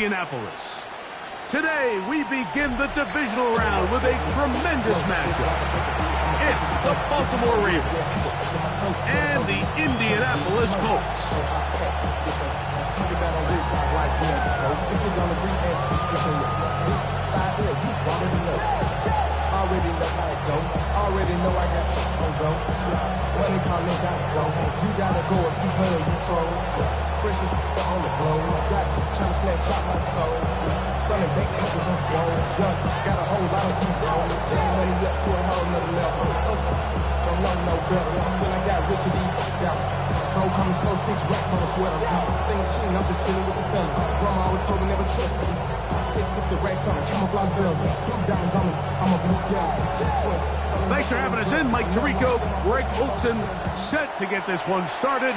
Indianapolis. Today, we begin the divisional round with a tremendous matchup. It's the Baltimore Ravens and the Indianapolis Colts. Already know I got shit on go. Money calling, gotta go. You gotta go if you play, you troll. Precious on the blow. Got trying to snapshot my soul. Running back pockets on flow. Got a whole lot of C-Zone. Jam money up to a whole nother level. Don't know no better. Then I got Richard E. Gold coming slow, 6 racks on a sweater. Think I'm cheating, I'm just chilling with the fellas. Grandma always told me never trust these. Spit 60 racks on me, camouflage bells. Blue diamonds on me, I'm a blue devil. Thanks for having us in, Mike Tirico, Greg Olson, set to get this one started.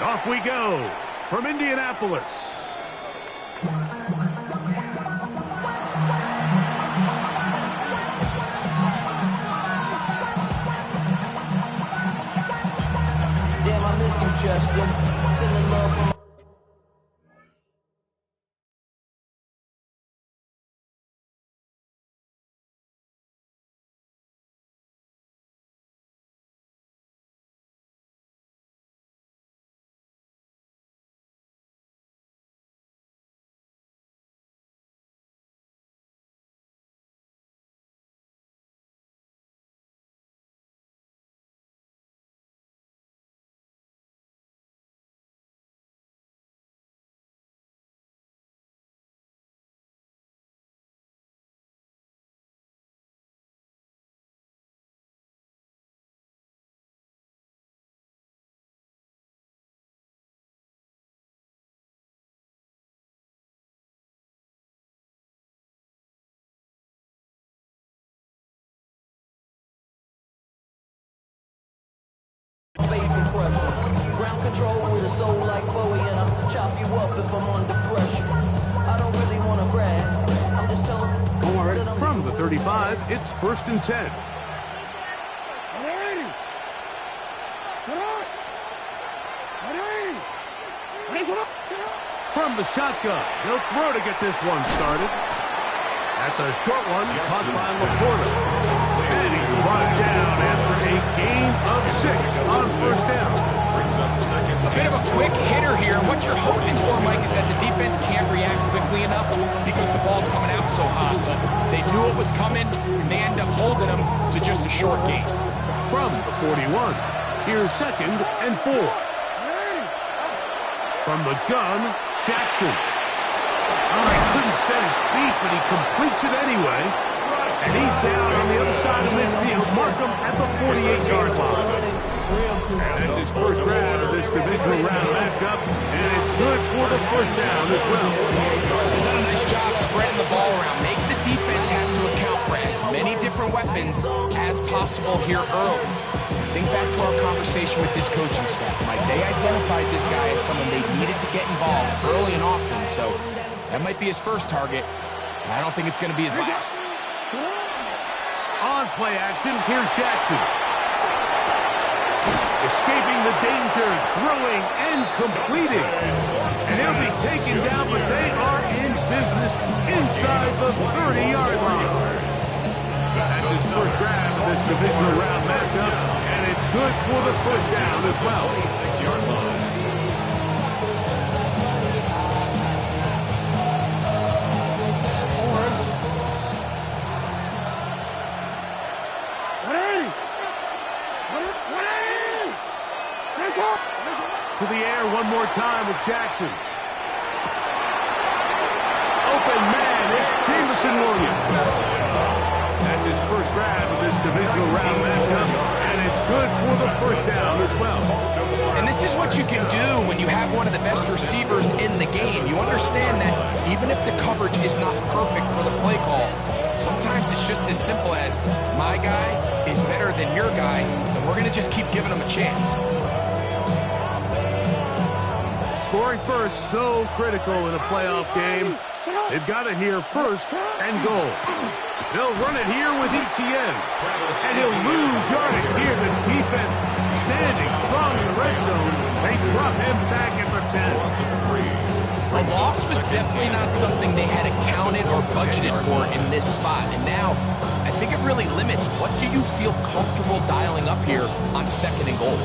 Off we go from Indianapolis. Damn, I miss you, Chester. Sending love from face compressor. Ground control with a soul like Bowie, and I'll chop you up if I'm under pressure. I don't really want to brag. I'm just telling you. From the 35, it's 1st and 10. From the shotgun, he'll throw to get this one started. That's a short one, caught by Laporta. And he's brought down after a gain of 6 on 1st down. A bit of a quick hitter here. What you're hoping for, Mike, is that the defense can't react quickly enough because the ball's coming out so hot. But they knew it was coming, and they end up holding them to just a short gain. From the 41, here's 2nd and 4. From the gun, Jackson. Oh, he couldn't set his feet, but he completes it anyway. And he's down on the other side of midfield. Mark him at the 48-yard line. That's his first grab of this divisional round matchup, and it's good for the 1st down as well. He's done a nice job spreading the ball around. Make the defense have to account for as many different weapons as possible here early. Think back to our conversation with this coaching staff, Mike. They identified this guy as someone they needed to get involved early and often, so that might be his first target. I don't think it's going to be his last. On play action, here's Jackson. Escaping the danger, throwing and completing. And he'll be taken down, but they are in business inside the 30-yard line. That's his first grab of this divisional round matchup, and it's good for the 1st down as well. 26-yard line. To the air one more time with Jackson. Open man, it's Jameson Williams. That's his first grab of this divisional round matchup, and it's good for the 1st down as well. And this is what you can do when you have one of the best receivers in the game. You understand that even if the coverage is not perfect for the play call, sometimes it's just as simple as my guy is better than your guy, and we're going to just keep giving him a chance. Scoring first, so critical in a playoff game. They've got it here 1st and goal. They'll run it here with Etienne. And he'll lose yardage here. The defense standing strong in the red zone. They drop him back at the 10. A loss was definitely not something they had accounted or budgeted for in this spot. And now, I think it really limits what do you feel comfortable dialing up here on 2nd and goal.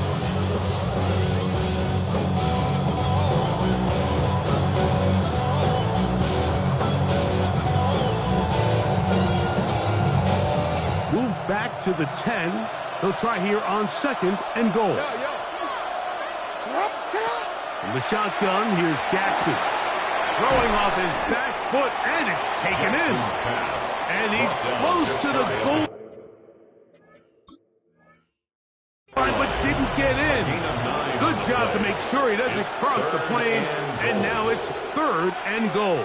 Move back to the 10. They'll try here on 2nd and goal. From the shotgun, here's Jackson. Throwing off his back foot, and it's taken in. And he's close to the goal line, but didn't get in. Good job to make sure he doesn't cross the plane, and now it's 3rd and goal.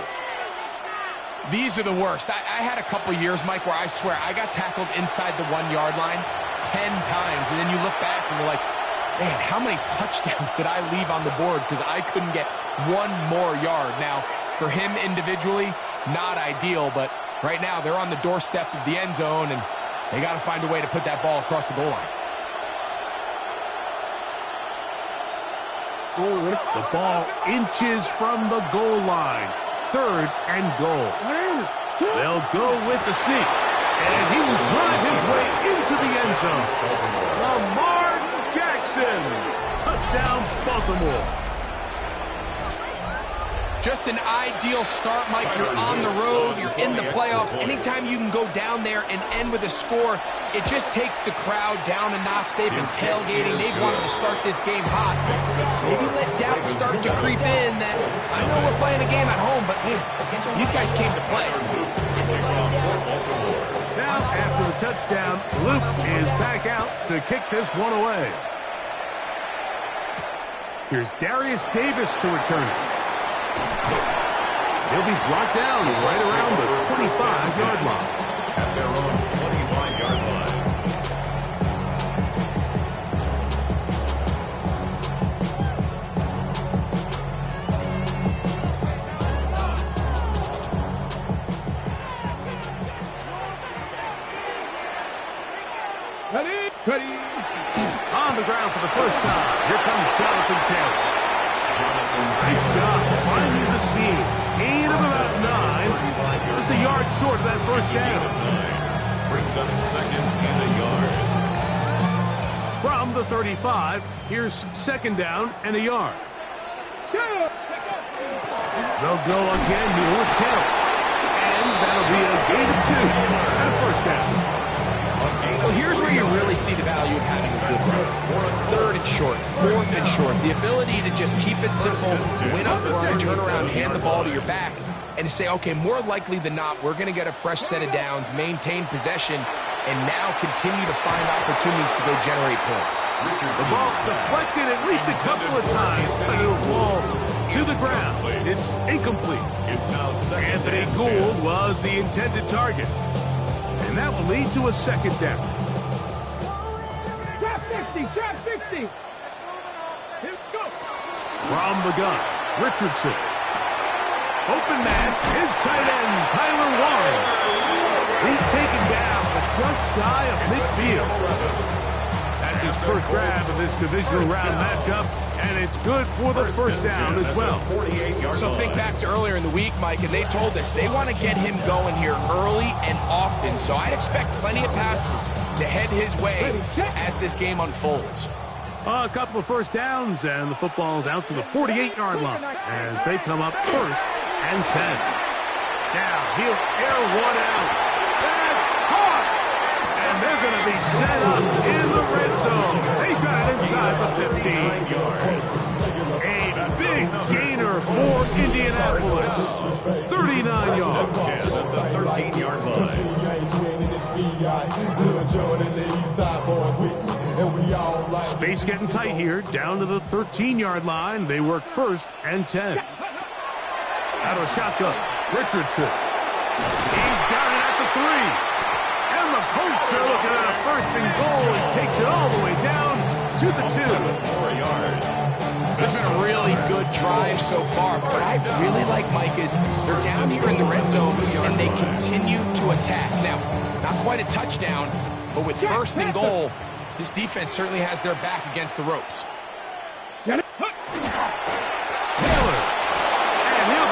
These are the worst. I had a couple years, Mike, where I swear I got tackled inside the 1-yard line 10 times, and then you look back and you're like, man, how many touchdowns did I leave on the board because I couldn't get one more yard? Now, for him individually, not ideal, but right now they're on the doorstep of the end zone, and they got to find a way to put that ball across the goal line. The ball inches from the goal line. 3rd and goal. They'll go with the sneak, and he will drive his way into the end zone. Lamar Jackson, touchdown Baltimore. Just an ideal start, Mike. You're on the road, you're in the playoffs. Anytime you can go down there and end with a score, it just takes the crowd down a notch. They've been tailgating. They've wanted to start this game hot. Maybe let doubt start to creep in that I know we're playing a game at home, but hey, these guys came to play. Now, after the touchdown, Luke is back out to kick this one away. Here's Darius Davis to return it. He'll be brought down right around the 25-yard line. At their own 25-yard line. Ready. On the ground for the first time. Here comes Jonathan Taylor. Nice job finding the seam. Gain of about 9. Just a yard short of that first down. Brings up 2nd and a yard. From the 35, here's 2nd down and a yard. They'll go again here with Taylor. And that'll be a gain of 2 and a first down. Well, here's where you really see the value of having a good run. 3rd and short, 4th and short. The ability to just keep it simple, win up front, turn around, hand the ball to your back, and to say, okay, more likely than not, we're going to get a fresh set of downs, maintain possession, and now continue to find opportunities to go generate points. The ball's deflected at least a couple of times, but it'll fall to the ground. It's incomplete. It's now 2nd. Anthony Gould was the intended target. And that will lead to a 2nd down. Drop 50, drop 50. Here we go. From the gun, Richardson. Open man, his tight end, Tyler Warren. He's taken down, but just shy of midfield. That's his first grab of this divisional round matchup, and it's good for the first down as well. So think back to earlier in the week, Mike, and they told us they want to get him going here early and often. So I'd expect plenty of passes to head his way as this game unfolds. A couple of first downs, and the football's out to the 48-yard line as they come up 1st and 10. Now he'll air one out. That's caught! And they're going to be set up in the red zone. They've got it inside the 50. A big gainer for Indianapolis. 39 yards. 10 at the 13-yard line. Space getting tight here. Down to the 13-yard line. They work 1st and 10. Out of a shotgun. Richardson. He's got it at the 3. And the Colts are looking at a 1st and goal. He takes it all the way down to the 2. 4 yards. It's been a really good drive so far. What I really like, Mike, is they're down here in the red zone, and they continue to attack. Now, not quite a touchdown, but with 1st and goal, this defense certainly has their back against the ropes. Taylor. And he'll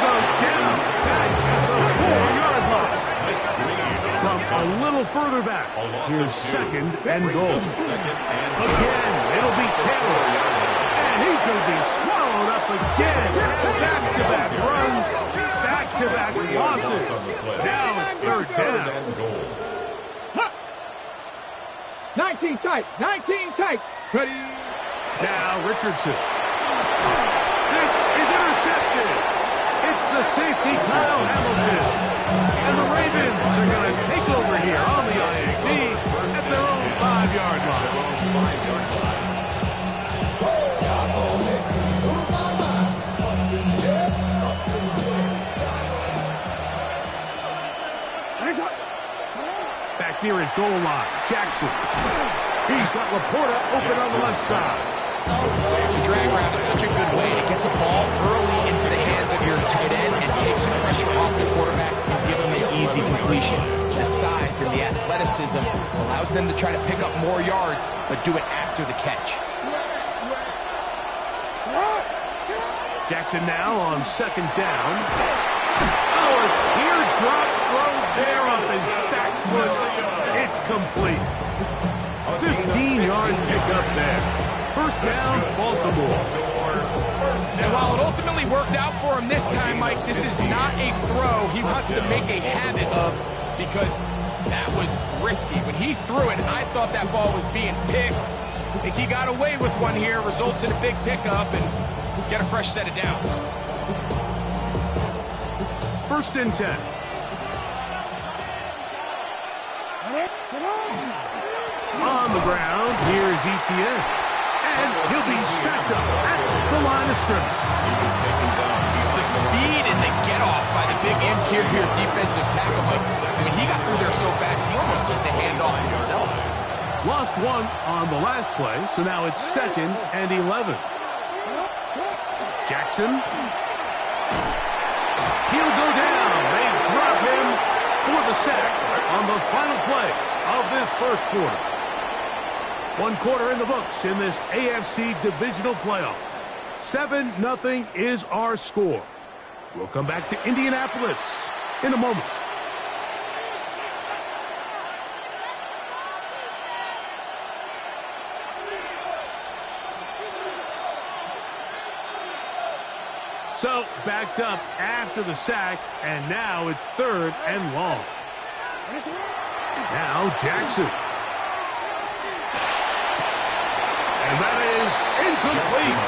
little further back. Here's second and goal. Second and Again, it'll be Taylor. And he's going to be swallowed up again. Back-to-back runs, back-to-back losses. Now it's third down. and goal. 19 tight. 19 tight. Ready. Now Richardson. This is intercepted. It's the safety, Kyle Hamilton. And the Ravens are going to take over here on the INT at their own 5-yard line. Back near his goal line, Jackson. He's got Laporta open on the left side. The drag route is such a good way to get the ball early into the hands of your tight end and take some pressure off the quarterback and give him an easy completion. The size and the athleticism allows them to try to pick up more yards, but do it after the catch. Jackson now on second down. Oh, a teardrop throw there off his back foot. It's complete. 15-yard pickup there. First down, Baltimore. And while it ultimately worked out for him this time, Mike, this is not a throw he wants to make a habit of because that was risky. When he threw it, I thought that ball was being picked. I think he got away with one here, results in a big pickup, and get a fresh set of downs. First and 10. On the ground, here's Etienne. And he'll be stacked up at the line of scrimmage. The speed and the get-off by the big interior defensive tackle. I mean, he got through there so fast, he almost took the handoff himself. Lost one on the last play, so now it's second and 11. Jackson. He'll go down. They drop him for the sack on the final play of this first quarter. 1 quarter in the books in this AFC divisional playoff. 7-0 is our score. We'll come back to Indianapolis in a moment. So, backed up after the sack, and now it's third and long. Now Jackson. And that is incomplete.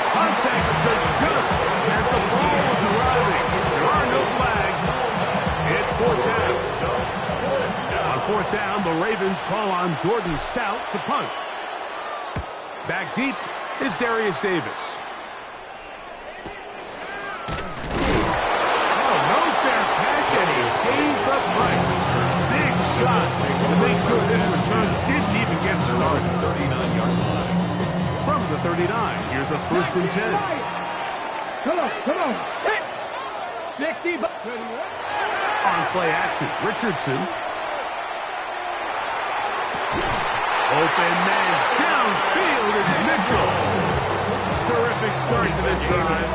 Contact occurred just as the ball was arriving. There are no flags. It's fourth down. On fourth down, the Ravens call on Jordan Stout to punt. Back deep is Darius Davis. Oh, no fair catch, and he pays the price. Big shot to make sure this return didn't even get started. 39-yard line. From the 39, here's a first and 10. Come on. 60. On play action, Richardson. Open man downfield, it's Mitchell. Terrific start to this drive.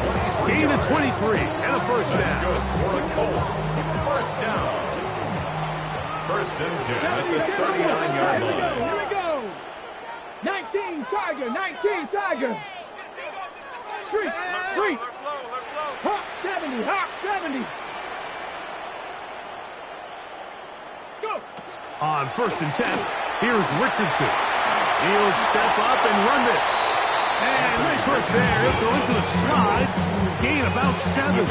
Gain of 23 and a first down. For the Colts. First down. First and 10 at the 39-yard line. Here we go. 19 Tiger. Three. Hawk 70. Go. On first and 10, here's Richardson. He'll step up and run this. And nice work there. He'll go into the slide. Gain about 7.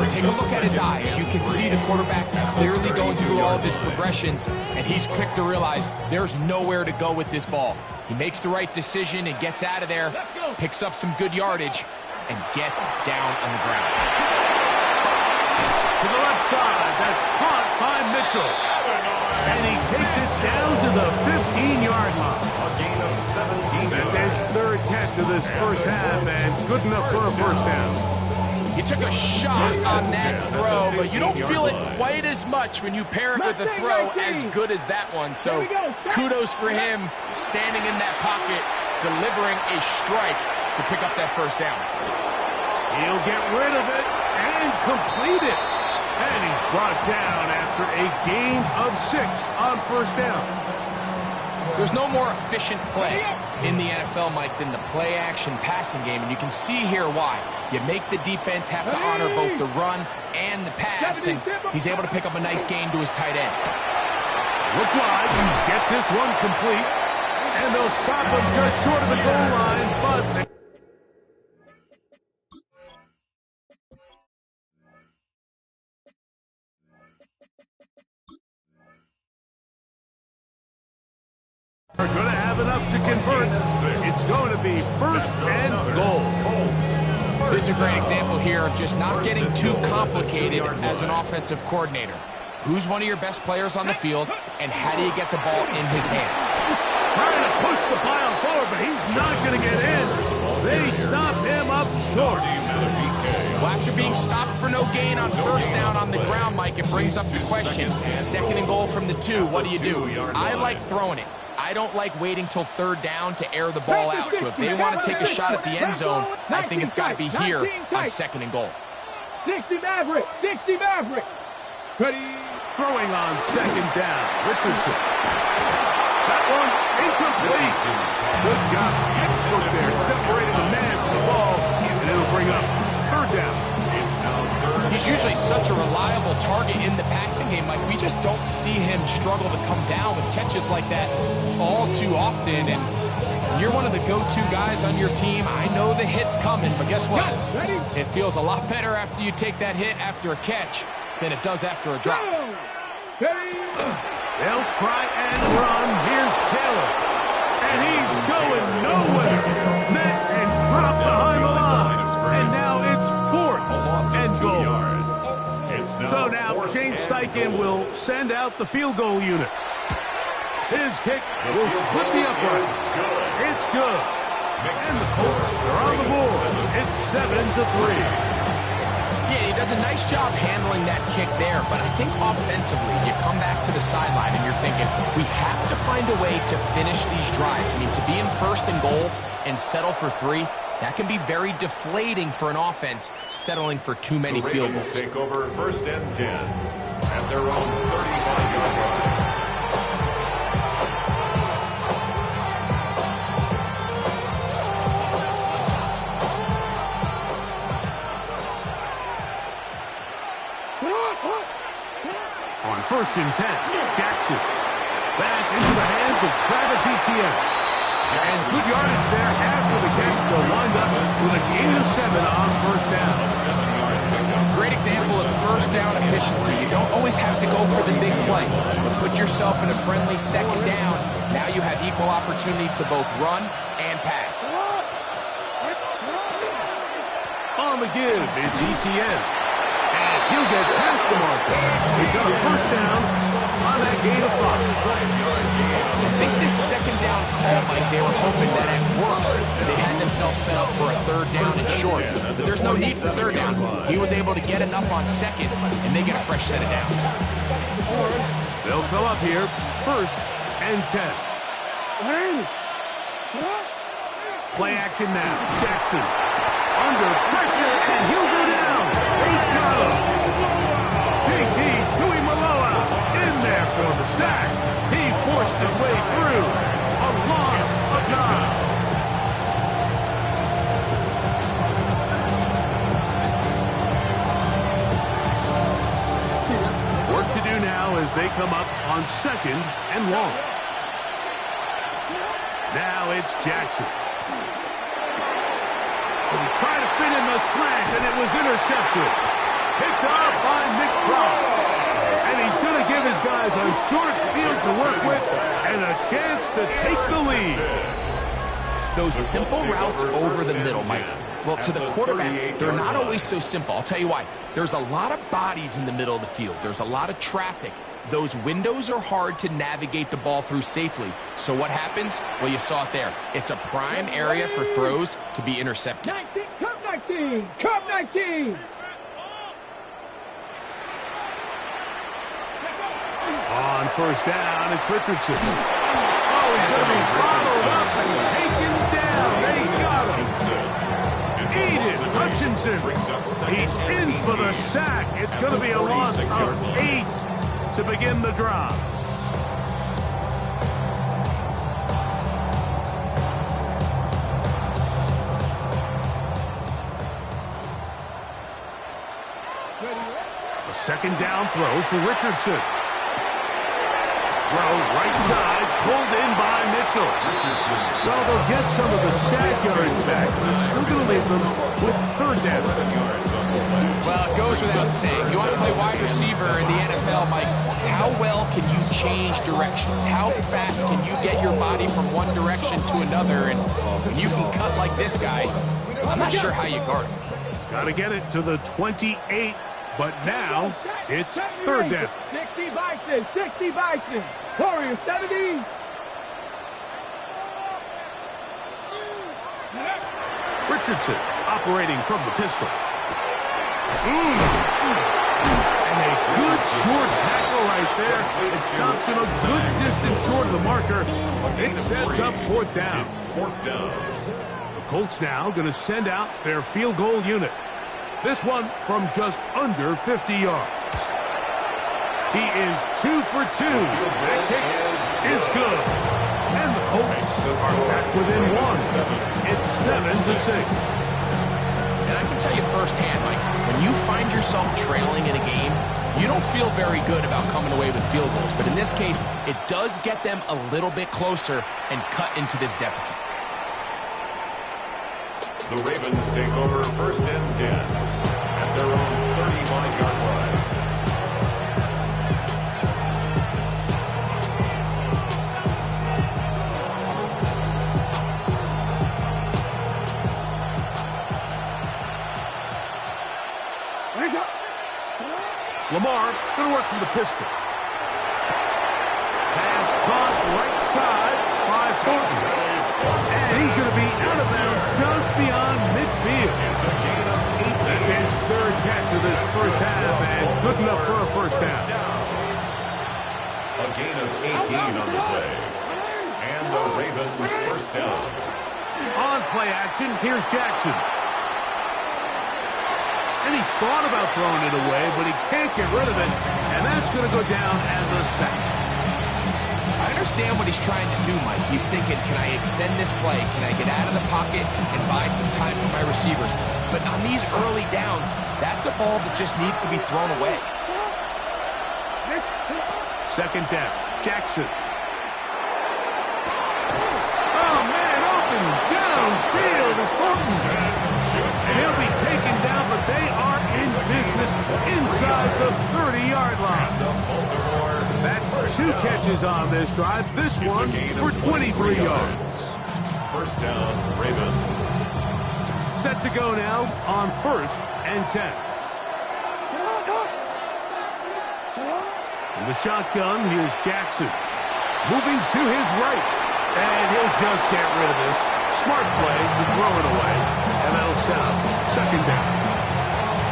Take a look at his eyes. You can see the quarterback clearly going through all of his progressions, and he's quick to realize there's nowhere to go with this ball. He makes the right decision and gets out of there, picks up some good yardage, and gets down on the ground. To the left side, that's caught by Mitchell. And he takes it down to the 15-yard line. A gain of 17 That's his third catch of this first half, and good enough for a first down. He took a shot on that throw, but you don't feel it quite as much when you pair it with a throw as good as that one. So kudos for him standing in that pocket, delivering a strike to pick up that first down. He'll get rid of it and complete it. And he's brought down after a gain of 6 on first down. There's no more efficient play in the NFL, Mike, than the play-action passing game, and you can see here why. You make the defense have to honor both the run and the pass, and he's able to pick up a nice gain to his tight end. Look wide, you get this one complete, and they'll stop him just short of the goal line, but they're going to have enough to convert. It's going to be first and goal. This is a great example here of just not getting too complicated as an offensive coordinator. Who's one of your best players on the field, and how do you get the ball in his hands? Trying to push the pile forward, but he's not going to get in. They stop him up short. Well, after being stopped for no gain on first down on the ground, Mike, it brings up the question. Second and goal from the 2, what do you do? I like throwing it. I don't like waiting till third down to air the ball out. So if they want to take a shot at the end zone, I think it's got to be here on second and goal. 60 Maverick, 60 Maverick. Ready? Throwing on second down, Richardson. That one incomplete. Good job, textbook there, separating the man from the ball, and it'll bring up third down. He's usually such a reliable target in the passing game, Mike. We just don't see him struggle to come down with catches like that all too often. And you're one of the go-to guys on your team. I know the hit's coming, but guess what? It feels a lot better after you take that hit after a catch than it does after a drop. They'll try and run. Here's Taylor. And he's going nowhere. Met and dropped behind the line. And now it's fourth and goal. So now Shane Steichen will send out the field goal unit. His kick will split the uprights. It's good. And the Colts are on the board. It's 7-3. Yeah, he does a nice job handling that kick there, but I think offensively, you come back to the sideline and you're thinking, we have to find a way to finish these drives. I mean, to be in first and goal and settle for 3, that can be very deflating for an offense settling for too many field goals. Take over first and 10 at their own 35-yard line. On first and 10, Jackson. That's into the hands of Travis Etienne. And good yardage there after the catch. They'll wind up with a gain of 7 on first down. Great example of first down efficiency. You don't always have to go for the big play, but put yourself in a friendly second down. Now you have equal opportunity to both run and pass. On the give, it's Etienne. And he'll get past the marker. He's got a first down on that gain of 5. I think this second down call, Mike, they were hoping that at worst they had themselves set up for a third down and short. But there's no need for third down. He was able to get enough on second, and they get a fresh set of downs. They'll come up here, first and 10. Play action now. Jackson under pressure, and he'll go down. They got him. JT Tuimoloau in there for the sack. He forced his way through. A loss of 9. Work to do now as they come up on second and long. Now it's Jackson. He tried to fit in the slant, and it was intercepted. Picked up by Nick Cross. And he's going to give his guys a short field to work with and a chance to take the lead. Those simple routes over the middle, Mike. Well, to the quarterback, they're not always so simple. I'll tell you why. There's a lot of bodies in the middle of the field. There's a lot of traffic. Those windows are hard to navigate the ball through safely. So what happens? Well, you saw it there. It's a prime area for throws to be intercepted. 19, come 19, come 19. On first down, it's Richardson. Oh, he's going to be bottled up and taken down. They got him. Aiden Hutchinson. He's in for the sack. It's going to be a loss of 8 to begin the drive. A second down throw for Richardson. Throw right side, pulled in by Mitchell. Well, they'll get some of the sack yards back, but it's still going to leave them with third down. Well, it goes without saying. You want to play wide receiver in the NFL, Mike, how well can you change directions? How fast can you get your body from one direction to another? And when you can cut like this guy, I'm not sure how you guard him. Got to get it to the 28, but now it's third down. 60 Bison, 60 Bison. Warriors 70. Richardson operating from the pistol. And a good short tackle right there. It stops him a good distance short of the marker. It sets up fourth down. The Colts now going to send out their field goal unit. This one from just under 50 yards. He is 2 for 2. That kick is good. And the Colts are back within 1. It's 7-6. And I can tell you firsthand, Mike, when you find yourself trailing in a game, you don't feel very good about coming away with field goals. But in this case, it does get them a little bit closer and cut into this deficit. The Ravens take over first and 10 at their own 35-yard line. Lamar going to work from the pistol. Pass caught right side by Thornton. And he's going to be out of bounds just beyond midfield. That's his third catch of this first half, and good enough for a first down. A gain of 18 on the play. And the Ravens first down. On play action, here's Jackson. And he thought about throwing it away, but he can't get rid of it, and that's going to go down as a sack. I understand what he's trying to do, Mike. He's thinking, can I extend this play? Can I get out of the pocket and buy some time for my receivers? But on these early downs, that's a ball that just needs to be thrown away. Second down, Jackson. Oh, man, open downfield is Thornton. And he'll be taken down, but they are in business inside the 30-yard line. That's 2 catches on this drive. This one for 23 yards. First down, Ravens. Set to go now on first and 10. In the shotgun, here's Jackson. Moving to his right. And he'll just get rid of this. Smart play to throw it away. And that'll set up second down.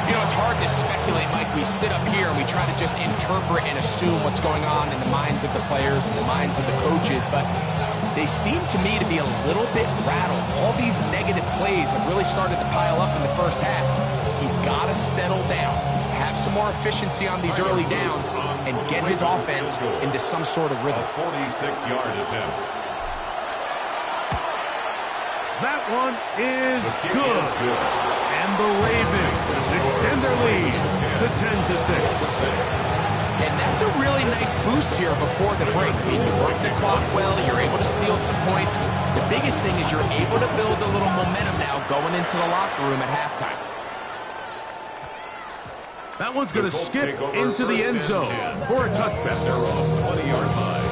You know, it's hard to speculate, Mike. We sit up here and we try to just interpret and assume what's going on in the minds of the players and the minds of the coaches, but they seem to me to be a little bit rattled. All these negative plays have really started to pile up in the first half. He's got to settle down, have some more efficiency on these early downs, and get his offense into some sort of rhythm. A 46-yard attempt. That one is good. And the Ravens extend their lead to 10-6. And that's a really nice boost here before the break. I mean, you work the clock well, you're able to steal some points. The biggest thing is you're able to build a little momentum now going into the locker room at halftime. That one's going to skip into the end zone for a touchback. They're off 20-yard line.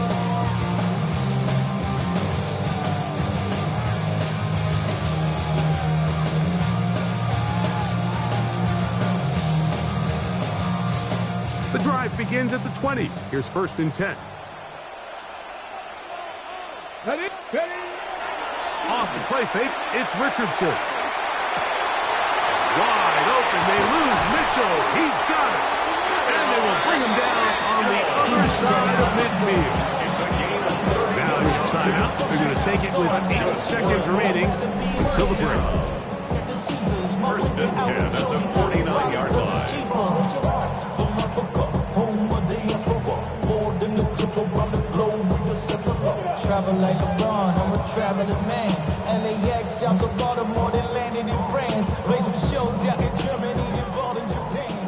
The drive begins at the 20. Here's first and 10. Ready? Off the play fake, it's Richardson. Wide open, they lose Mitchell. He's got it. And they will bring him down on the other side of midfield. Now here's a timeout. They're going to take it with 8 seconds remaining until the break. and 10 at the 49-yard line. Travel like LeBron, I'm a traveling man. LAX out to Baltimore, then landed in France. Play some shows out in Germany, involved in Japan.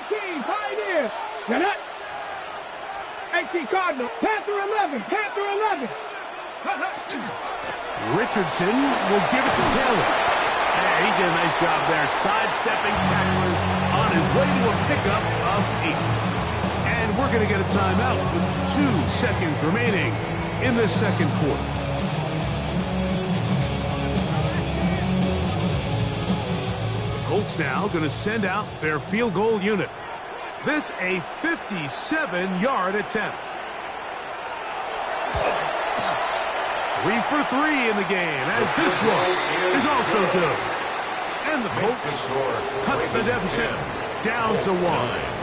18, Pioneer. Now that. 18, Cardinal. Panther 11. Panther 11. Richardson will give it to Taylor. And he did a nice job there, sidestepping tacklers on his way to a pickup of 8. And we're going to get a timeout with 2 seconds remaining in the second quarter. The Colts now going to send out their field goal unit. This a 57-yard attempt. 3 for 3 in the game, as this one is also good. And the Colts cut the deficit down to 1.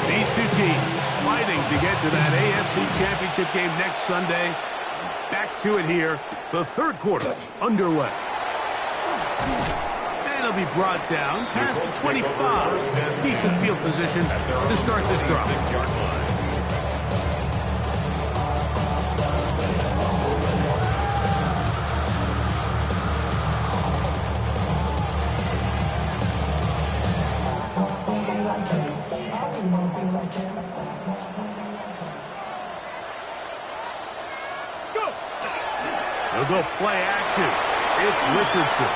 These two teams fighting to get to that AFC Championship game next Sunday. Back to it here, the third quarter underway. And it'll be brought down past the 25. Decent field position to start this drive. They'll go play action. It's Richardson.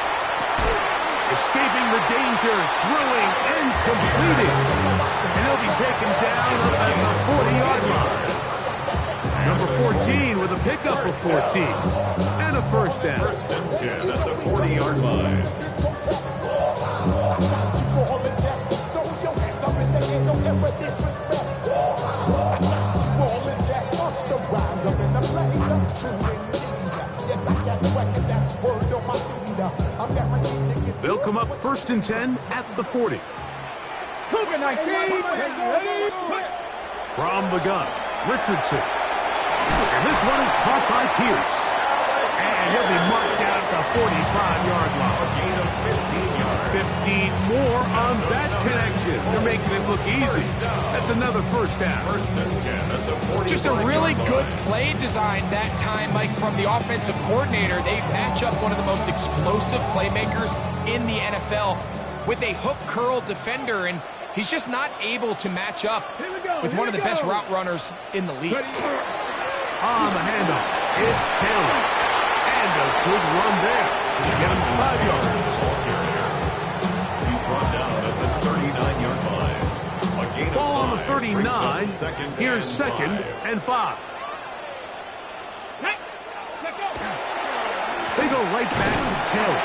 Escaping the danger, throwing and completing. And he'll be taken down up at the 40-yard line. Number 14 with a pickup of 14. And a first down. First and 10 at the 40-yard line. They'll come up first and 10 at the 40. From the gun, Richardson. And this one is caught by Pierce. And he'll be marked down at the 45-yard line. A gain of 15 yards. 15 more on that connection. They're making it look easy. That's another first down. First and 10 at the 40. Just a really good play design that time, Mike, from the offensive coordinator. They match up one of the most explosive playmakers in the NFL with a hook curl defender, and he's just not able to match up with one of the best route runners in the league. On the handoff, it's Taylor. And a good run there. To get him 5 yards. He's brought down at the 39-yard line. A gain of Ball on the 5 39. brings up Here's second and 5. They go right back to Taylor.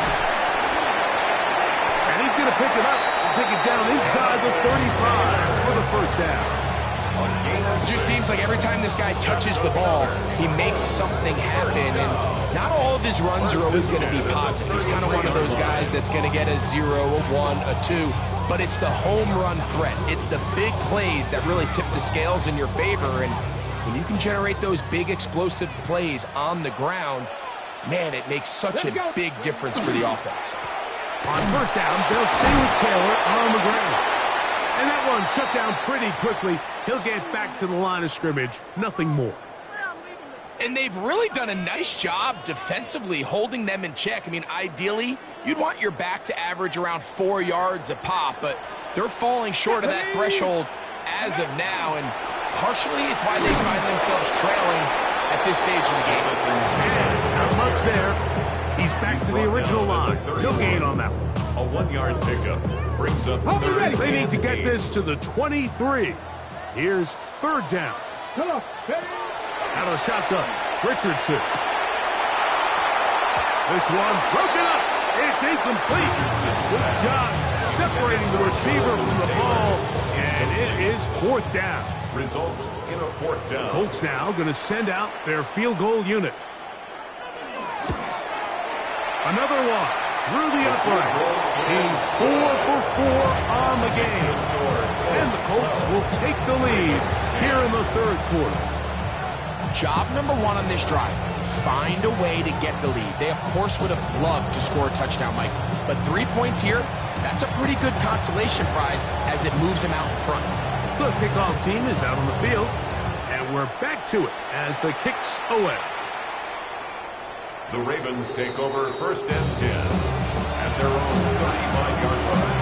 And he's going to pick it up and take it down inside the 35 for the first down. It just seems like every time this guy touches the ball, he makes something happen, and not all of his runs are always going to be positive. He's kind of one of those guys that's going to get a 0, a 1, a 2, but it's the home run threat. It's the big plays that really tip the scales in your favor, and when you can generate those big explosive plays on the ground, man, it makes such a big difference for the offense. On first down, they'll stay with Taylor on the ground. And that one shut down pretty quickly. He'll get back to the line of scrimmage. Nothing more. And they've really done a nice job defensively holding them in check. I mean, ideally, you'd want your back to average around 4 yards a pop, but they're falling short of that threshold as of now, and partially it's why they find themselves trailing at this stage in the game. And not much there. He's back to the original line. He'll gain on that one. A 1-yard pickup brings up third. They need to get this to the 23. Here's third down. Out of the shotgun, Richardson. This one broken up. It's incomplete. Good job separating the receiver from the ball, and it is fourth down. Results in a fourth down. Colts now going to send out their field goal unit. Another one through the upright. He's 4 for 4 on the game. And the Colts will take the lead here in the third quarter. Job number one on this drive, find a way to get the lead. They, of course, would have loved to score a touchdown, Mike. But 3 points here, that's a pretty good consolation prize as it moves them out in front. The kickoff team is out on the field, and we're back to it as the kick's away. The Ravens take over 1st and 10 at their own 35-yard line.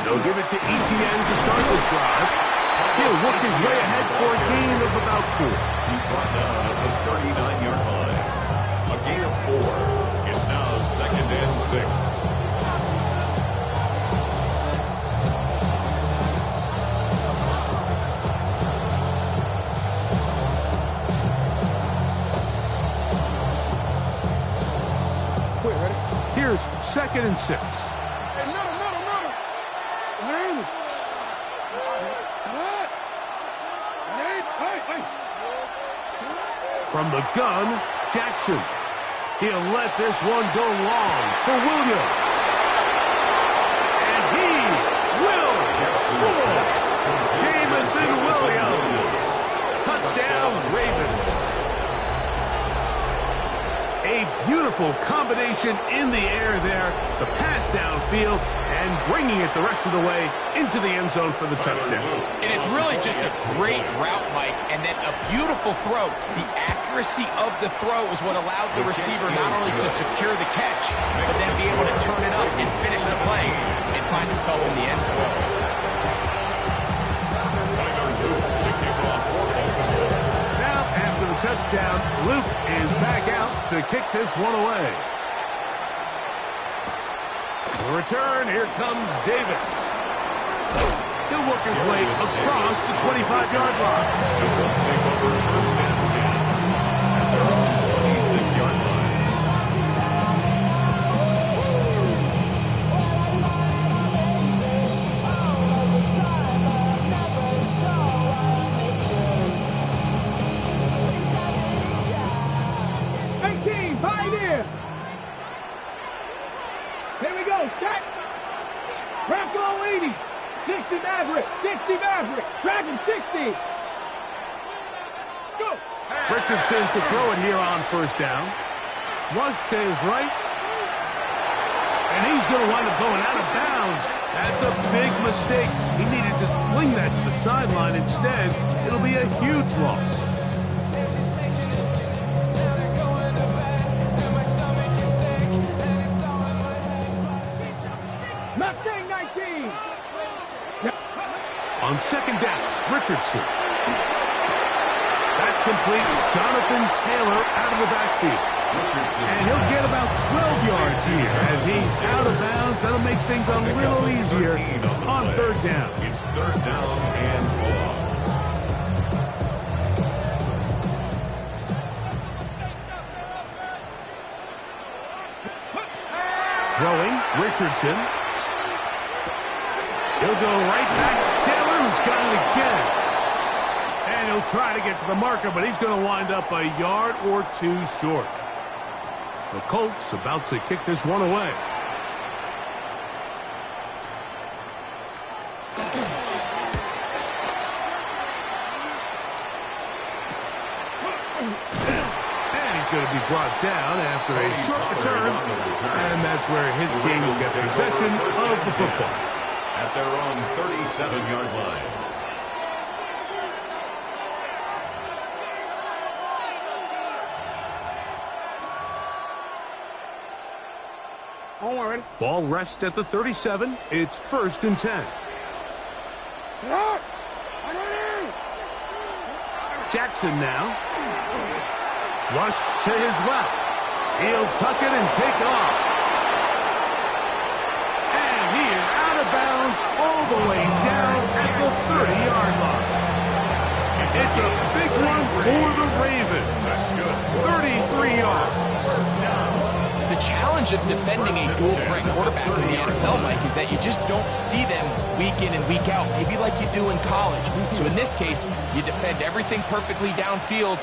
They'll give it to Etienne to start this drive. He'll work his way ahead for a gain of about 4. He's brought down at the 39-yard line. A gain of 4. It's now 2nd and 6. Here's 2nd and 6. From the gun, Jackson. He'll let this one go long for Williams. And he will score. Jamison Williams. Touchdown, Ravens. A beautiful combination in the air there. The pass downfield and bringing it the rest of the way into the end zone for the touchdown. And it's really just a great route, Mike, and then a beautiful throw. The accuracy of the throw is what allowed the receiver not only to secure the catch, but then be able to turn it up and finish the play and find himself in the end zone. Now, after the touchdown, Luke is back out to kick this one away. The return, here comes Davis. He'll work his way across the 25-yard line. The Colts take over 1st and 10 at their own 26-yard line. Here we go, set. Bronco 80. 60 Maverick. 60 Maverick. Dragon 60. Go. Richardson to throw it here on 1st down. Flush to his right. And he's going to wind up going out of bounds. That's a big mistake. He needed to fling that to the sideline instead. It'll be a huge loss. Mustang 19. On 2nd down, Richardson. That's complete. Jonathan Taylor out of the backfield. And he'll get about 12 yards here as he's out of bounds. That'll make things a little easier on 3rd down. It's 3rd down and 4. Throwing, Richardson. He'll go right back to Taylor, who's got it again. And he'll try to get to the marker, but he's going to wind up a yard or 2 short. The Colts about to kick this one away. And he's going to be brought down after a short return. And that's where his team will get possession of the football. At their own 37-yard line. Ball rests at the 37. It's 1st and 10. Jackson now. Flush to his left. He'll tuck it and take off. And he is out of bounds all the way down 30-yard line. It's a big one for the Ravens. 33 yards. The challenge of defending a dual-threat quarterback in the NFL, Mike, is that you just don't see them week in and week out, maybe like you do in college. So in this case, you defend everything perfectly downfield,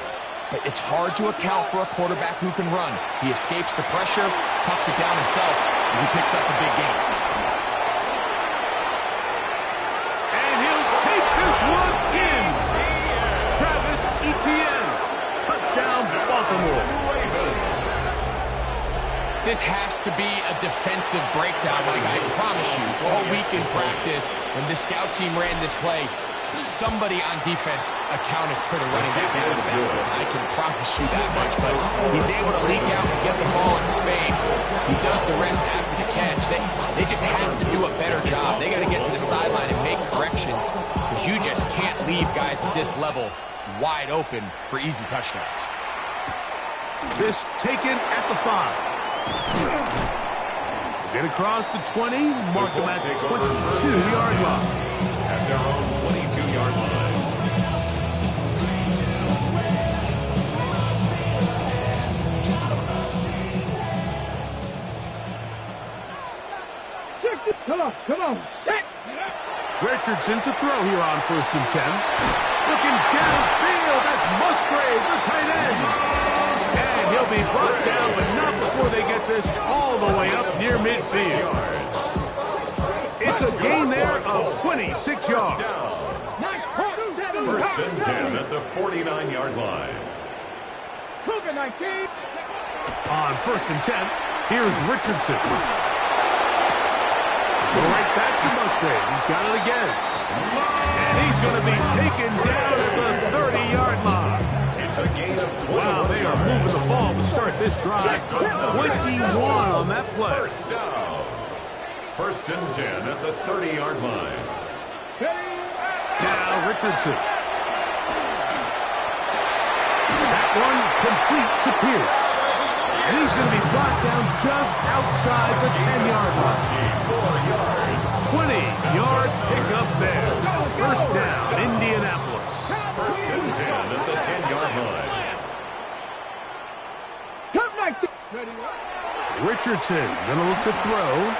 but it's hard to account for a quarterback who can run. He escapes the pressure, tucks it down himself, and he picks up a big game. And he'll take this one in. Travis Etienne. Touchdown, Baltimore. This has to be a defensive breakdown, Mike. I promise you, all week in practice, when the scout team ran this play, somebody on defense accounted for the running back out of the backfield. I can promise you that much, but he's able to leak out and get the ball in space. He does the rest after the catch. They just have to do a better job. They got to get to the sideline and make corrections, because you just can't leave guys at this level wide open for easy touchdowns. This taken at the 5. Get across the 20, mark them at the 22-yard line. At their own 22-yard line. Come on, set. Richardson to throw here on 1st and 10. Looking downfield, that's Musgrave, the tight end. And he'll be brought down, but not before they get this all the way up near midfield. It's a gain there of 26 yards. First and 10 at the 49-yard line. Cougar 19. On 1st and 10, here's Richardson. Go right back to Musgrave. He's got it again. And he's going to be taken down at the 30-yard line. It's a gain of 20. Wow, they are moving the ball to start this drive. 21 on that play. First down. First and 10 at the 30-yard line. Now Richardson. That one complete to Pierce. And he's going to be brought down just outside the 10-yard line. 20-yard pickup there. First down, Indianapolis. First and 10 at the 10-yard line. Richardson going to look to throw.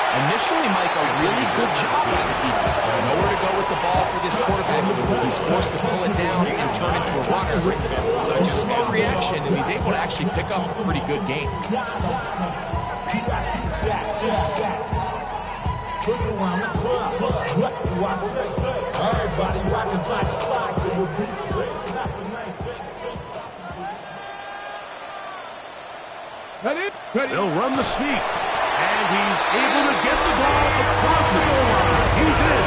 Initially, Mike, a really good job by the defense. Nowhere to go with the ball for this quarterback. He's forced to pull it down and turn into a runner. So smart reaction, and he's able to actually pick up a pretty good game. They'll run the sneak. And he's able to get the ball across the goal line. He's in.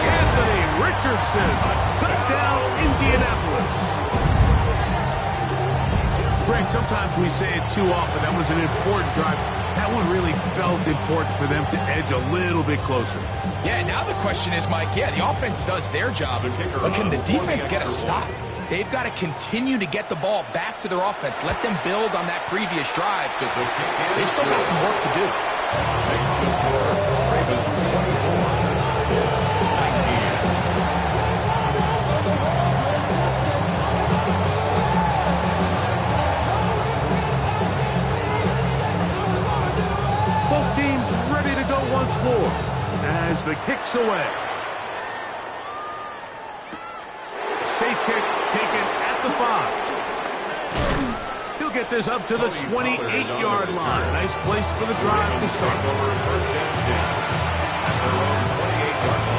Anthony Richardson. Touchdown, Indianapolis. Greg, sometimes we say it too often. That was an important drive. That one really felt important for them to edge a little bit closer. Yeah, now the question is, Mike, the offense does their job, but can the defense get a stop? They've got to continue to get the ball back to their offense. Let them build on that previous drive, because they've still got some work to do. Makes the score. Ravens 19. Both teams ready to go once more as the kick's away. Safe kick taken at the 5. He'll get this up to the 28-yard line. Nice place for the drive to start. First and 10 at their own 28-yard line.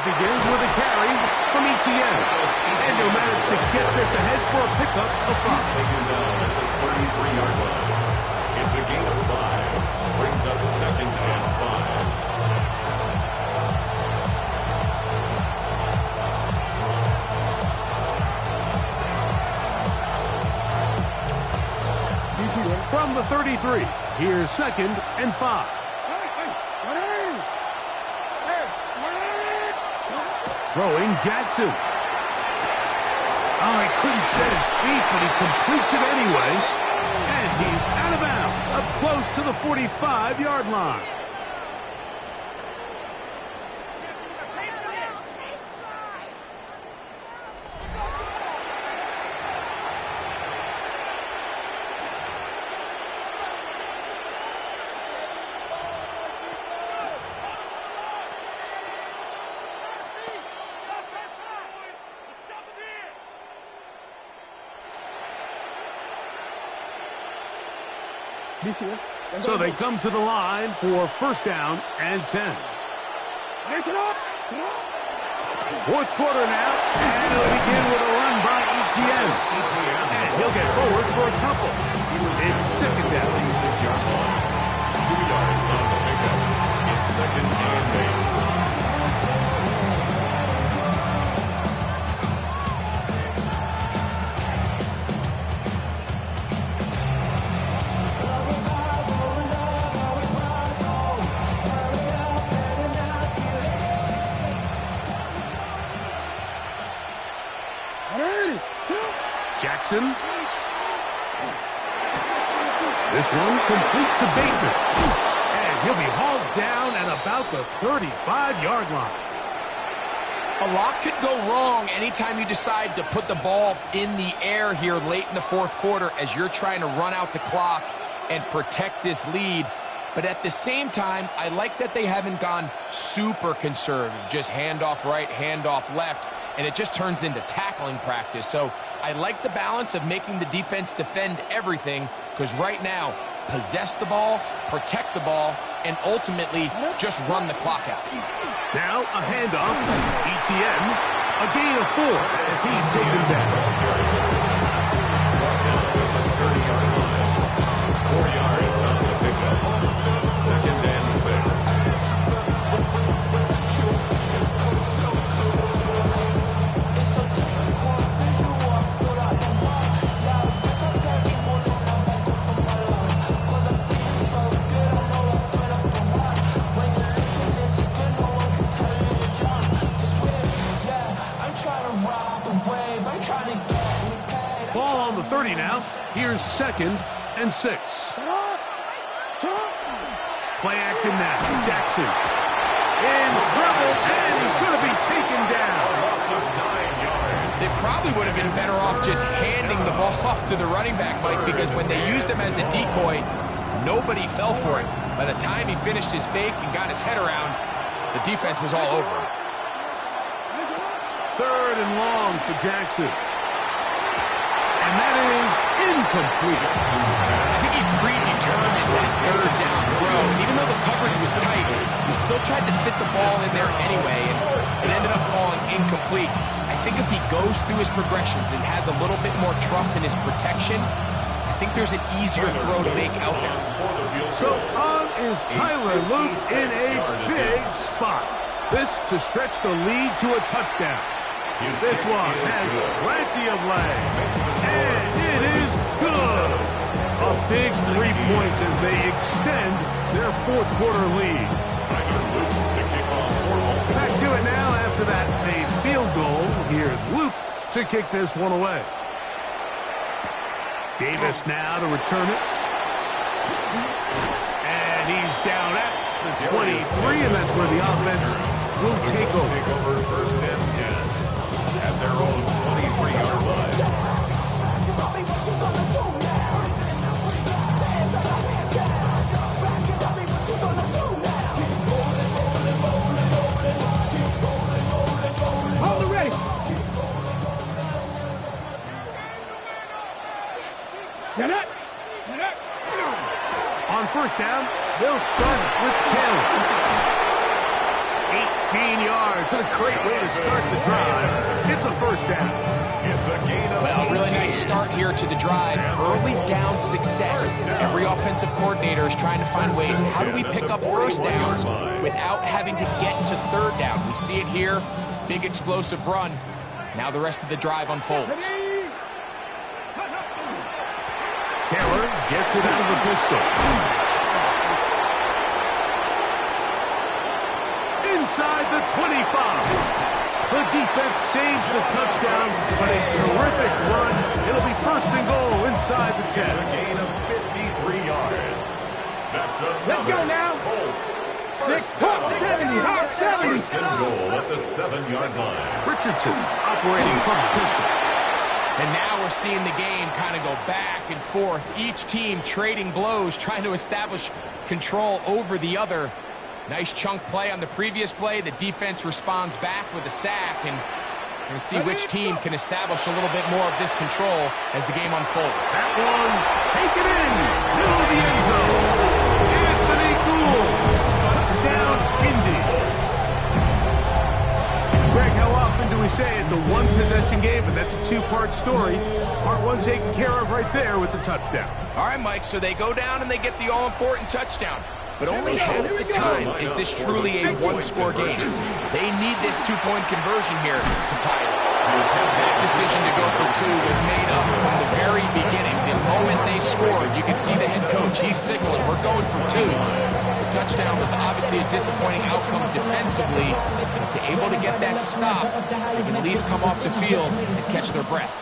Begins with a carry from Etienne. And he'll manage to get this ahead for a pickup of 5. Taken down at the 33-yard line. It's a gain of 5. Brings up 2nd and 5. the 33. Here's 2nd and 5. Throwing Jackson. Oh, he couldn't set his feet, but he completes it anyway. And he's out of bounds, up close to the 45-yard line. So they come to the line for 1st down and 10. 4th quarter now, and it'll begin with a run by Etienne. And he'll get forward for a couple. It's 2nd down. 6-yard line. 2 yards on the pickup. It's 2nd and 8. Jackson. This one complete to Bateman. And he'll be hauled down at about the 35-yard line. A lot could go wrong anytime you decide to put the ball in the air here late in the 4th quarter as you're trying to run out the clock and protect this lead. But at the same time, I like that they haven't gone super conservative, just handoff right, handoff left, and it just turns into tackling practice. So I like the balance of making the defense defend everything, because right now, possess the ball, protect the ball, and ultimately just run the clock out. Now a handoff. Etienne, a gain of 4 as he's taken down. 4 yards on the pickup. 2nd and 6. Ball on the 30 now. Here's 2nd and 6. Play action now. Jackson in trouble, and he's going to be taken down. They probably would have been better off just handing the ball off to the running back, Mike, because when they used him as a decoy, nobody fell for it. By the time he finished his fake and got his head around, the defense was all over him. 3rd and long for Jackson. And that is incomplete. I think he predetermined that 3rd down throw. Even though the coverage was tight, he still tried to fit the ball in there anyway, and it ended up falling incomplete. I think if he goes through his progressions and has a little bit more trust in his protection, I think there's an easier throw to make out there. So on is Tyler Luke in a big spot. This to stretch the lead to a touchdown. This one has plenty of legs, and it is good. A big 3 points as they extend their 4th quarter lead. Back to it now after that made field goal. Here's Luke to kick this one away. Davis now to return it. And he's down at the 23, and that's where the offense will take over. 1st and 10. At their own 23-yard line. Hold it ready. Get up. Get up. On 1st down, they'll start with Kelly. 18 yards. A great way to start the drive. It's a 1st down. It's a gain of 18. Well, really nice start here to the drive. Early down success. Every offensive coordinator is trying to find ways. How do we pick up 1st downs without having to get to 3rd down? We see it here. Big explosive run. Now the rest of the drive unfolds. Taylor Taylor gets it out of the pistol. Inside the 25. The defense saves the touchdown, but a terrific run. It'll be first and goal inside the 10. A gain of 53 yards. That's another Let's go now. Colts. Six, hot 70, hot 70. First and goal at the 7-yard line. Richardson operating from the pistol. And now we're seeing the game kind of go back and forth. Each team trading blows, trying to establish control over the other. Nice chunk play on the previous play. The defense responds back with a sack, and we're going to see which team can establish a little bit more of this control as the game unfolds. That one, take it in, middle of the end zone. Anthony Gould, touchdown, Indy. Greg, how often do we say it's a one-possession game, and that's a two-part story? Part one taken care of right there with the touchdown. All right, Mike, so they go down and they get the all-important touchdown. But only half the time is this truly a one-score game. They need this two-point conversion here to tie it. That decision to go for two was made up from the very beginning. The moment they scored, you could see the head coach. He's signaling, we're going for two. The touchdown was obviously a disappointing outcome defensively. But to able to get that stop, they can at least come off the field and catch their breath.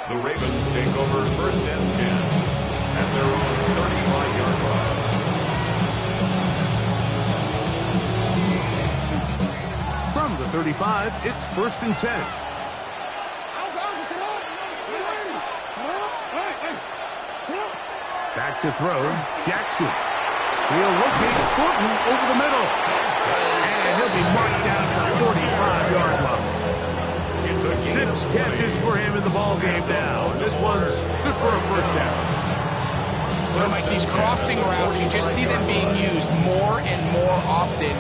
The Ravens take over first and 10 at their own 35-yard line. From the 35, it's first and 10. Back to throw, Jackson. He'll locate Thornton over the middle. And he'll be marked down at the 45-yard line. 6 catches for him in the ball game now. This one's good for a first down. Well, Mike, these crossing routes, you just see them being used more and more often.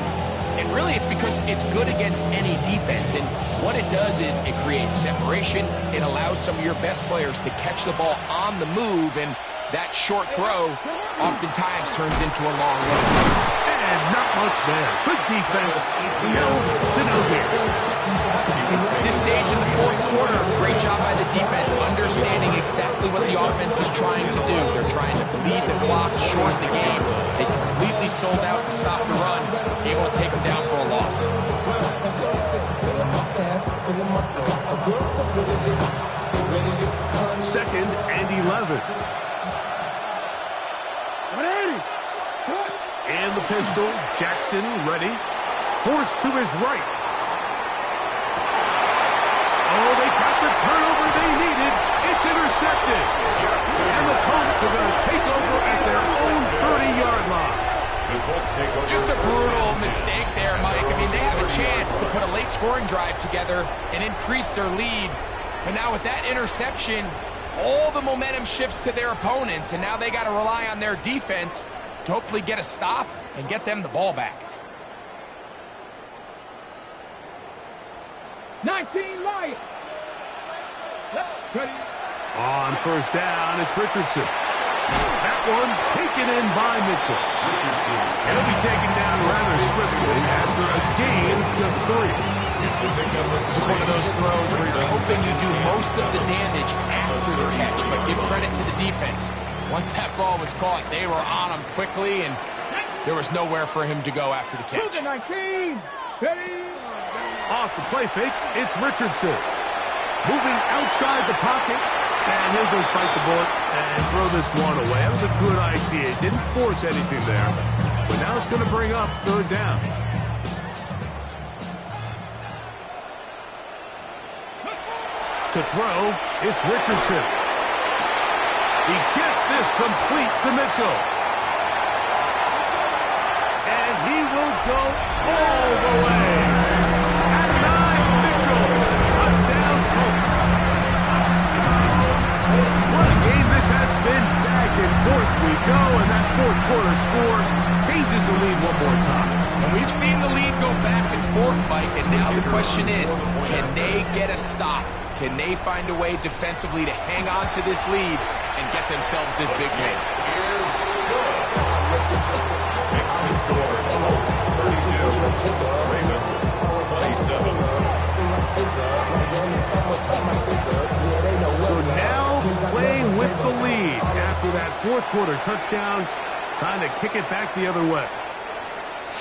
And really, it's because it's good against any defense. And what it does is it creates separation. It allows some of your best players to catch the ball on the move. And that short throw oftentimes turns into a long run. And not much there. Good defense. No here. This stage in the fourth quarter, great job by the defense, understanding exactly what the offense is trying to do. They're trying to bleed the clock, short the game. They completely sold out to stop the run, able to take them down for a loss. Second and 11. And the pistol, Jackson ready. Forced to his right. Oh, they got the turnover they needed. It's intercepted. And the Colts are going to take over at their own 30-yard line. The Colts take over. Just a brutal mistake there, Mike. I mean, they have a chance to put a late scoring drive together and increase their lead. But now with that interception, all the momentum shifts to their opponents, and now they got to rely on their defense to hopefully get a stop and get them the ball back. 19 Lions. On first down, it's Richardson. That one taken in by Mitchell. Richardson. He'll be taken down rather swiftly after a gain of just 3. This is one of those throws where you're hoping you do most of the damage after the catch, but give credit to the defense. Once that ball was caught, they were on him quickly, and there was nowhere for him to go after the catch. 19. Ready. Off the play fake, it's Richardson. Moving outside the pocket, and he'll just bite the bullet and throw this one away. That was a good idea. Didn't force anything there, but now it's going to bring up third down. To throw, it's Richardson. He gets this complete to Mitchell. And he will go all the way. At 9, Mitchell. Touchdown, Colts. What a game this has been. Back and forth we go, and that fourth quarter score changes the lead one more time. And we've seen the lead go back and forth, Mike, and now the question is, can they get a stop? Can they find a way defensively to hang on to this lead and get themselves this big win? Makes the score. Colts 32, Ravens 27. So now playing with the lead after that fourth quarter touchdown. Time to kick it back the other way.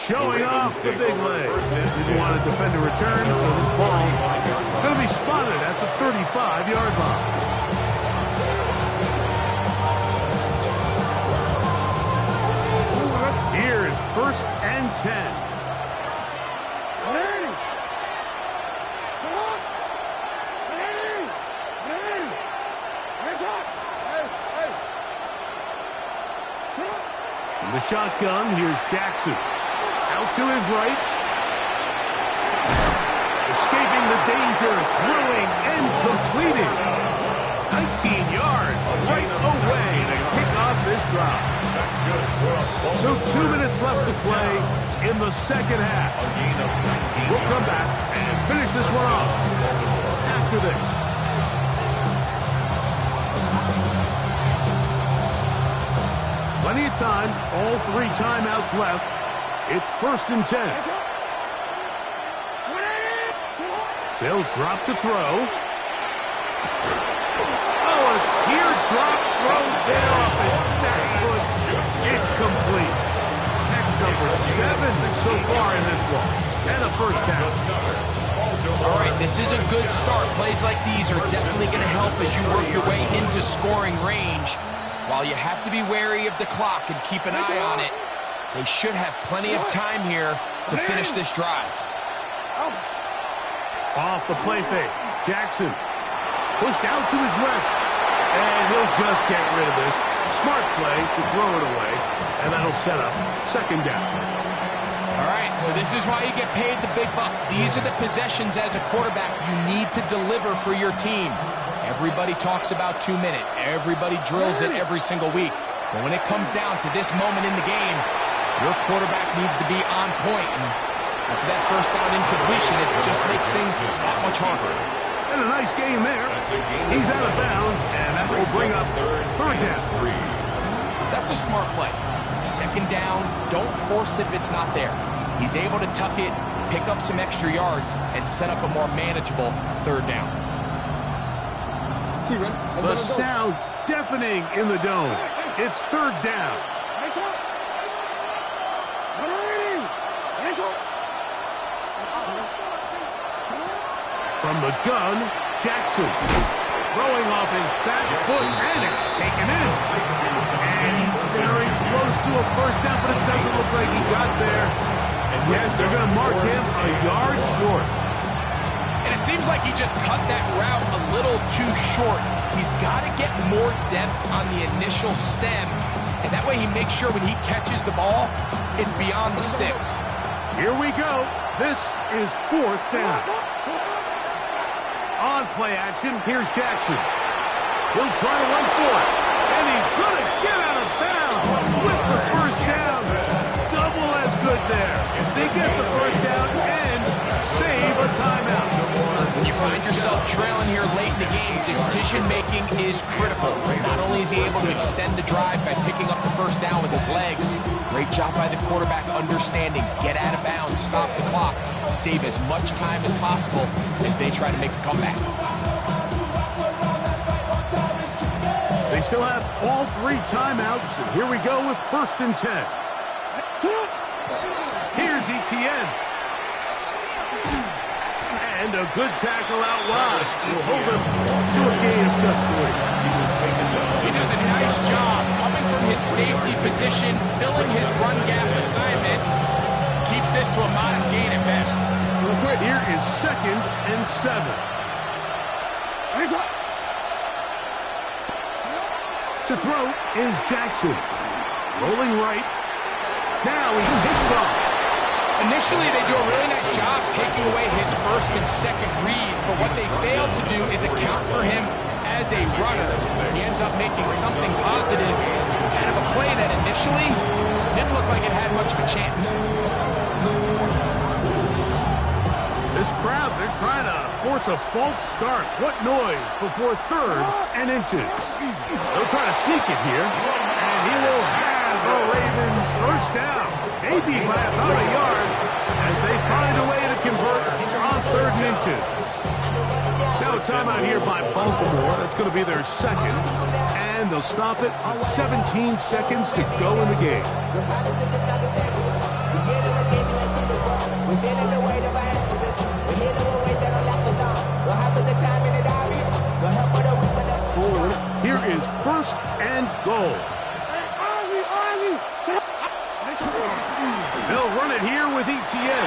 Showing off the big leg. Didn't want to defend a return, so this ball is going to be spotted at the 35-yard line. Here is 1st and 10. In the shotgun, here's Jackson. Out to his right. Escaping the danger, throwing and completing. 19 yards right away to kick off this drive. That's good. So 2 minutes left to play in the second half. A gain of 19. We'll come back and finish this one off after this. Plenty of time, all 3 timeouts left. It's 1st and 10. They'll drop to throw. Oh, a teardrop throw there off his back foot. It's complete. Catch number 7 so far in this one. And a first down. All right, this is a good start. Plays like these are definitely going to help as you work your way into scoring range. While you have to be wary of the clock and keep an eye on it, they should have plenty of time here to finish this drive. Off the play fake. Jackson pushed out to his left. And he'll just get rid of this. Smart play to throw it away. And that'll set up 2nd down. All right, so this is why you get paid the big bucks. These are the possessions as a quarterback you need to deliver for your team. Everybody talks about 2 minutes. Everybody drills it every single week. But when it comes down to this moment in the game, your quarterback needs to be on point. And after that first down incompletion, it just makes things that much harder. And a nice gain there. He's out of bounds, and that will bring up 3rd down. That's a smart play. 2nd down, don't force it if it's not there. He's able to tuck it, pick up some extra yards, and set up a more manageable 3rd down. The sound deafening in the dome. It's 3rd down. From the gun, Jackson throwing off his back foot, and it's taken in. And he's very close to a first down, but it doesn't look like he got there. And yes, they're going to mark him a yard short. And it seems like he just cut that route a little too short. He's got to get more depth on the initial stem, and that way he makes sure when he catches the ball, it's beyond the sticks. Here we go. This is 4th down. On play action, here's Jackson. He'll try to run for it, and he's going to get out of bounds with the first down. Double as good there. They get the first down and save a timeout. When you find yourself trailing here late in the game, decision-making is critical. Not only is he able to extend the drive by picking up the first down with his legs, great job by the quarterback understanding, get out of bounds, stop the clock, save as much time as possible as they try to make a comeback. They still have all 3 timeouts, and here we go with 1st and 10. Here's Etienne. And a good tackle out wide will hold him to a gain of just 3. He does a nice job coming from his safety position, filling his run gap assignment. Keeps this to a modest gain at best. Here is 2nd and 7. To throw is Jackson. Rolling right. Now he takes off. Initially, they do a really nice job taking away his 1st and 2nd read, but what they fail to do is account for him as a runner. He ends up making something positive out of a play that initially didn't look like it had much of a chance. This crowd, they're trying to force a false start. What noise before 3rd and inches. They'll try to sneak it here, and he will have the Ravens first down. Maybe by about a yard as they find a way to convert on 3rd and inches. Now a timeout here by Baltimore. That's going to be their second. And they'll stop it on 17 seconds to go in the game. Here is first and goal. They'll run it here with ETN.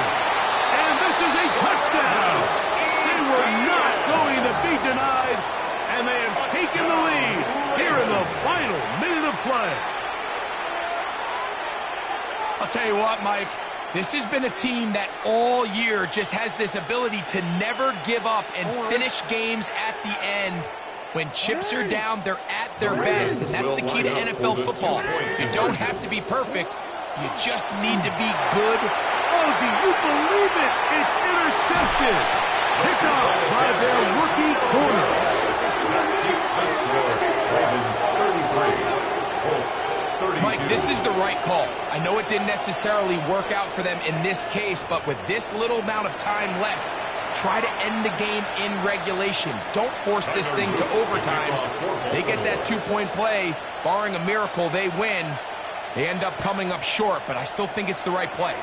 And this is a touchdown. They were not going to be denied. And they have taken the lead here in the final minute of play. I'll tell you what, Mike. This has been a team that all year just has this ability to never give up and finish games at the end. When chips are down, they're at their best, and that's the key to NFL football. You don't have to be perfect. You just need to be good. Oh, do you believe it? It's intercepted. Picked off by their rookie corner. That keeps the score. Ravens 33, Colts 32. Mike, this is the right call. I know it didn't necessarily work out for them in this case, but with this little amount of time left, try to end the game in regulation. Don't force this thing to overtime. They get that two-point play. Barring a miracle, they win. They end up coming up short, but I still think it's the right play.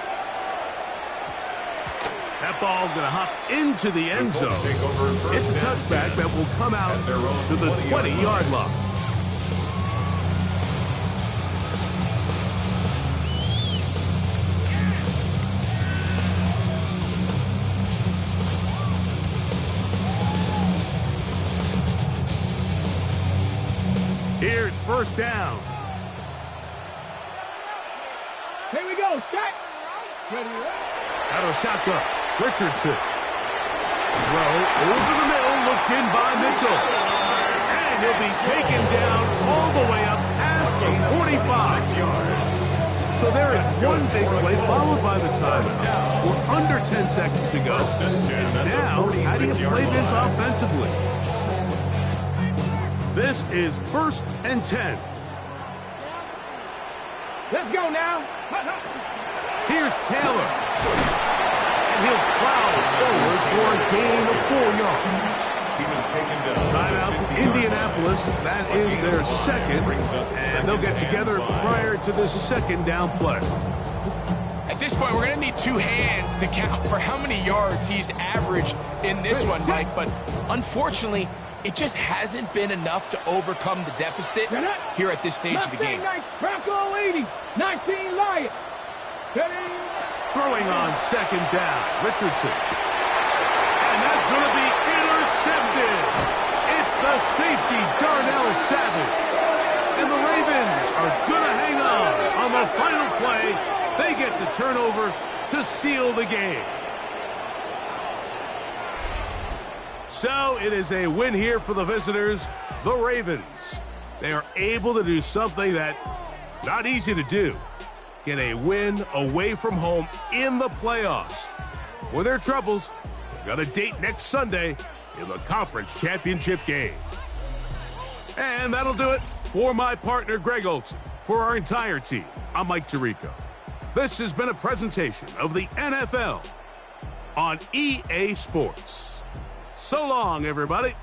That ball going to hop into the end zone. It's a touchback that will come out to the 20-yard line. Here's first down. Here we go, set. Out of shotgun, Richardson. Throw over the middle, looked in by Mitchell. And he'll be taken down all the way up past the 45. So there is one big play followed by the timeout. We're under 10 seconds to go. Now, how do you play this offensively? This is first and 10. Let's go now. Here's Taylor. And he'll plow forward for a gain of 4 yards. He was taken down. Timeout, Indianapolis. That is their second. And they'll get together prior to the second down play. At this point, we're going to need 2 hands to count for how many yards he's averaged in this one, Mike. But unfortunately, it just hasn't been enough to overcome the deficit here at this stage of the game. Bronco 80, 19 Lions. Throwing on second down, Richardson. And that's going to be intercepted. It's the safety, Darnell Savage. And the Ravens are going to hang on the final play. They get the turnover to seal the game. So it is a win here for the visitors, the Ravens. They are able to do something that not easy to do. Get a win away from home in the playoffs. For their troubles, they've got a date next Sunday in the conference championship game. And that'll do it for my partner, Greg Olson. For our entire team, I'm Mike Tirico. This has been a presentation of the NFL on EA Sports. So long, everybody.